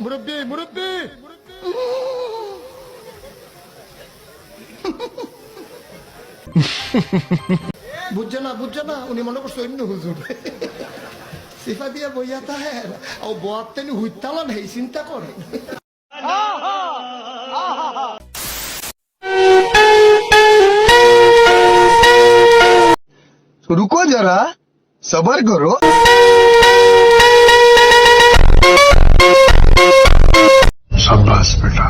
মুরব্বি মুরব্বি বুঝছে না উনি মনে করছে অন্য হুজুর সিফা দিয়ে বইয়া তাহে ও বোয়াতেনি হুইতালা নেই চিন্তা করে। रुको जरा सबर करो। शाबाश बेटा।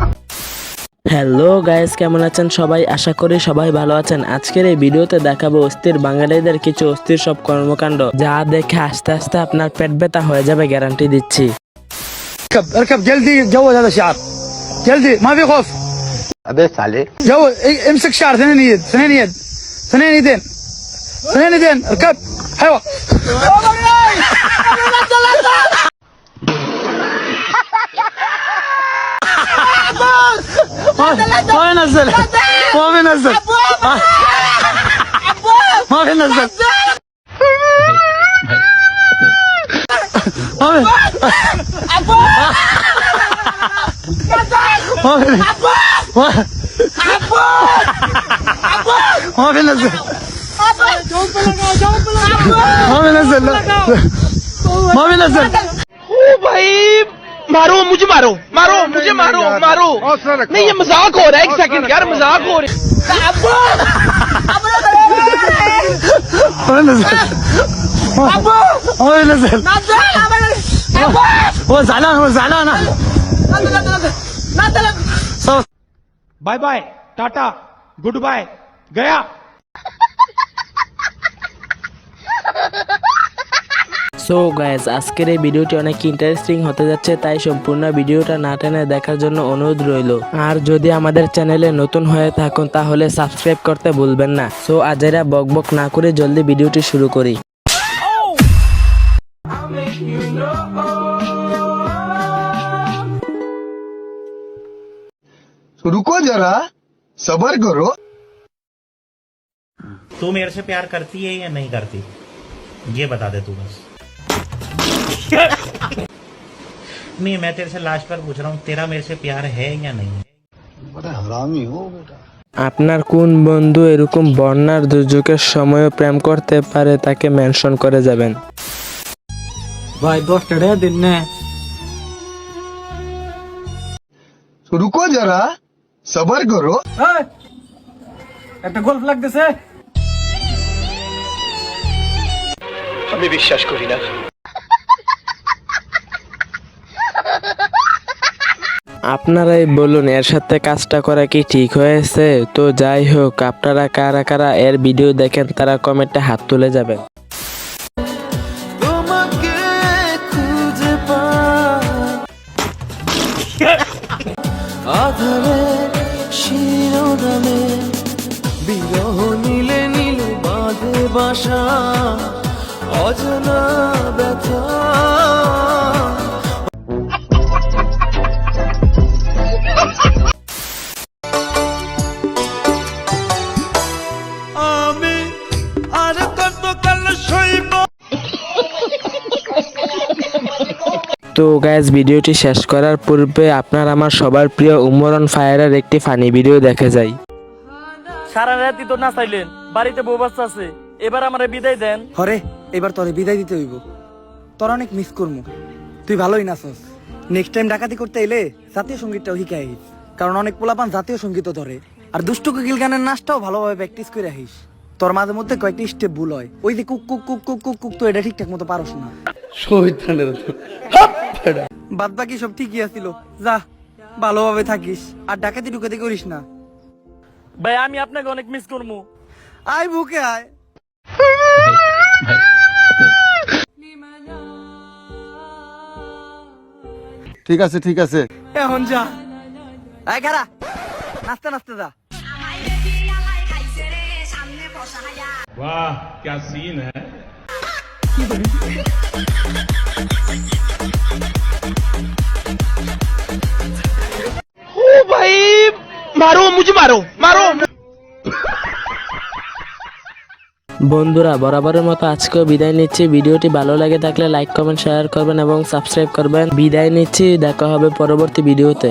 হ্যালো গাইস, কেমন আছেন সবাই? আশা করি সবাই ভালো আছেন। আজকের এই ভিডিওতে দেখাবো অস্থির বাঙালিদের কিছু অস্থির সব কর্মকাণ্ড, যা দেখে আস্তে আস্তে আপনার পেট ব্যথা হয়ে যাবে, গ্যারান্টি দিচ্ছি। اركب جلدي جوز هذا الشعر جلدي ما في خوف. अबे साले جو امسك شعر ثنين يد ثنين يد ثنين يدين ثنين يدين اركب حيوة. ما بينزل ما بينزل ما بينزل ما بينزل ما بينزل ما بينزل. ओ भाई मारो मुझे मारो मारो मुझे मारो मारो नहीं ये मजाक हो रहा है। एक सेकंड यार मजाक हो रहा है। ما بينزل ما بينزل. هو زعلان هو زعلان. Bye bye tata good bye गया। সো গাইস, আজকের এই ভিডিওটি অনেক ইন্টারেস্টিং হতে যাচ্ছে, তাই সম্পূর্ণ ভিডিওটা না টেনে দেখার জন্য অনুরোধ রইল। আর যদি আমাদের চ্যানেলে নতুন হয়ে থাকুন তাহলে সাবস্ক্রাইব করতে ভুলবেন না। সো আজেরা বকবক না করে জলদি ভিডিওটি শুরু করি। रुको जरा सबर करो। तू मेरे से प्यार करती है या नहीं करती, ये बता दे तू बस। नहीं, मैं तेरे से लास्ट बार पूछ रहा हूँ, तेरा मेरे से प्यार है या नहीं है? बड़ा हरामी हो बेटा। আপনার কোন বন্ধু এরকম বন্যার দুর্যোগের সময়ও প্রেম করতে পারে তাকে মেনশন করে যাবেন। भाई 10 টাকা দিন না। रुको जरा सबर करो। একটা গোলফ লাগতেছে। আমি বিশ্বাস করি না। আপনারাই বলুন, এর সাথে কাজটা করা কি ঠিক হয়েছে? তো যাই হোক, আপনারা কারা কারা এর ভিডিও দেখেন তারা কমেন্টে হাত তুলে যাবেন। আধারে শিরোনামে বিরহ নীলে নীলে বাঁধে বাসা অজানা ব্যথা। আমি আর কতকাল সইব। তো গাইজ, ভিডিওটি শেষ করার পূর্বে আপনার আমার সবার প্রিয় উমরন ফায়ারের একটি ফানি ভিডিও দেখে যাই। সারা রাতই তো না চাইলেন, বাড়িতে বউ বাচ্চা আছে, এবার আমারে বিদায় দেন। হরে এবার তোরে বিদায় দিতে হইব। তোর অনেক মিস করমু। তুই ভালোই নাচস। নেক্সট টাইম ডাকাতি করতে এলে জাতীয় সঙ্গীতটাও শিখাইস, কারণ অনেক পোলাপান জাতীয় সঙ্গীতও ধরে। আর দুষ্টু কোকিল গানের নাচটাও ভালোভাবে প্র্যাকটিস করে আহিস। তোর মাঝে মধ্যে কয়েকটি স্টেপ ভুল হয়, ওই যে cook cook cook cook cook cook, তো এটা ঠিকঠাক মতো পারস না। বাদ বাকি সব ঠিকই আছিল। যা ভালোভাবে থাকিস আর ডাকাতি ডুকাতি করিস না। ভাই আমি আপনাকে অনেক মিস করবো। আয় বুকে আয়। ठीक আছে ঠিক আছে। এখন যা। আয় খারা, নাচতে নাচতে যা। वाह क्या सीन है। ओ भाई मारो मुझे मारो मारो। বন্ধুরা বরাবরের মতো আজকেও বিদায় নিচ্ছি। ভিডিওটি ভালো লাগে থাকলে লাইক কমেন্ট শেয়ার করবেন এবং সাবস্ক্রাইব করবেন। বিদায় নিচ্ছি, দেখা হবে পরবর্তী ভিডিওতে।